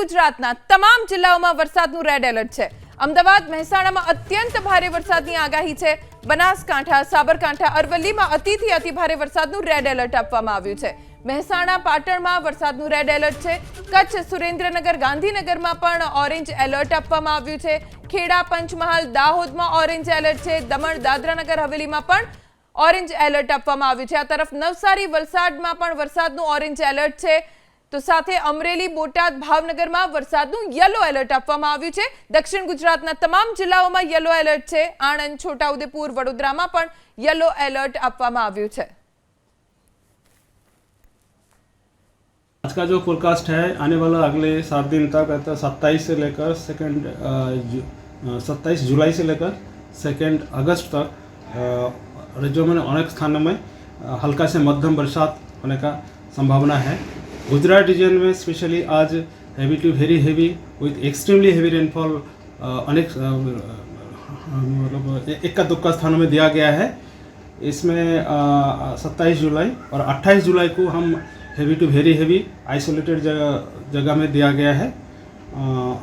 ગુજરાતના તમામ જિલ્લાઓમાં વરસાદનું રેડ એલર્ટ છે। અમદાવાદ મહેસાણામાં અત્યંત ભારે વરસાદની આગાહી છે। બનાસકાંઠા, સાબરકાંઠા, અરવલ્લીમાં અતિથી અતિભારે વરસાદનું રેડ એલર્ટ આપવામાં આવ્યું છે। મહેસાણા, પાટણમાં વરસાદનું રેડ એલર્ટ છે। કચ્છ, સુરેન્દ્રનગર, ગાંધીનગરમાં પણ ઓરેન્જ એલર્ટ આપવામાં આવ્યું છે। ખેડા, પંચમહાલ, દાહોદમાં ઓરેન્જ એલર્ટ છે। દમણ, દાદરા નગર હવેલીમાં પણ ઓરેન્જ એલર્ટ આપવામાં આવ્યું છે। આ તરફ નવસારી, વલસાડમાં પણ વરસાદનું ઓરેન્જ એલર્ટ છે। તો સાથે અમરેલી, બોટાદ, ભાવનગરમાં વરસાદનું યલો એલર્ટ આપવામાં આવ્યું છે। દક્ષિણ ગુજરાતના તમામ જિલ્લાઓમાં યલો એલર્ટ છે। આણંદ, છોટાઉદેપુર, વડોદરામાં પણ યલો એલર્ટ આપવામાં આવ્યું છે। आज का जो फोरकास्ट है आने वाला अगले 7 दिन तक, 27 से लेकर 27 जुलाई से लेकर 2 अगस्त तक राज्यों में अनेक स्थानों में हल्का से मध्यम बरसात होने का संभावना है। गुजरात रीजन में स्पेशली आज heavy to very heavy with extremely heavy rainfall अनेक मतलब इक्का दुक्का स्थानों में दिया गया है। इसमें 27 जुलाई और 28 जुलाई को हम heavy to very heavy isolated जगह में दिया गया है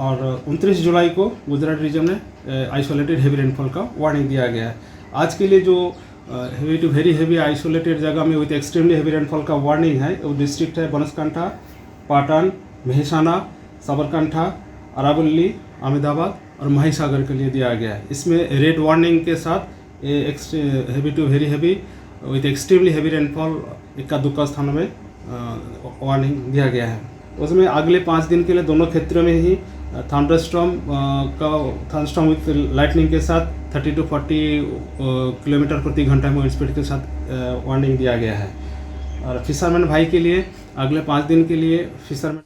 और 29 जुलाई को गुजरात रीजन में आइसोलेटेड हेवी रेनफॉल का वार्निंग दिया गया है। आज के लिए जो heavy to very heavy isolated जगह में विथ एक्सट्रीमली हेवी रेनफॉल का वार्निंग है वो डिस्ट्रिक्ट है बनासकांठा, पाटन, मेहसाना, साबरकांठा, अरावली, अहमदाबाद और महिसागर के लिए दिया गया है। इसमें रेड वार्निंग के साथ heavy to very heavy with extremely heavy rainfall इक्का दुक्का स्थानों में वार्निंग दिया गया है। उसमें अगले 5 दिन के लिए दोनों क्षेत्रों में ही थंडरस्टॉर्म विथ लाइटनिंग के साथ 30 to 40 किलोमीटर प्रति घंटा में स्पीड के साथ वार्निंग दिया गया है। और फिशरमैन भाई के लिए अगले 5 दिन के लिए फिशरमैन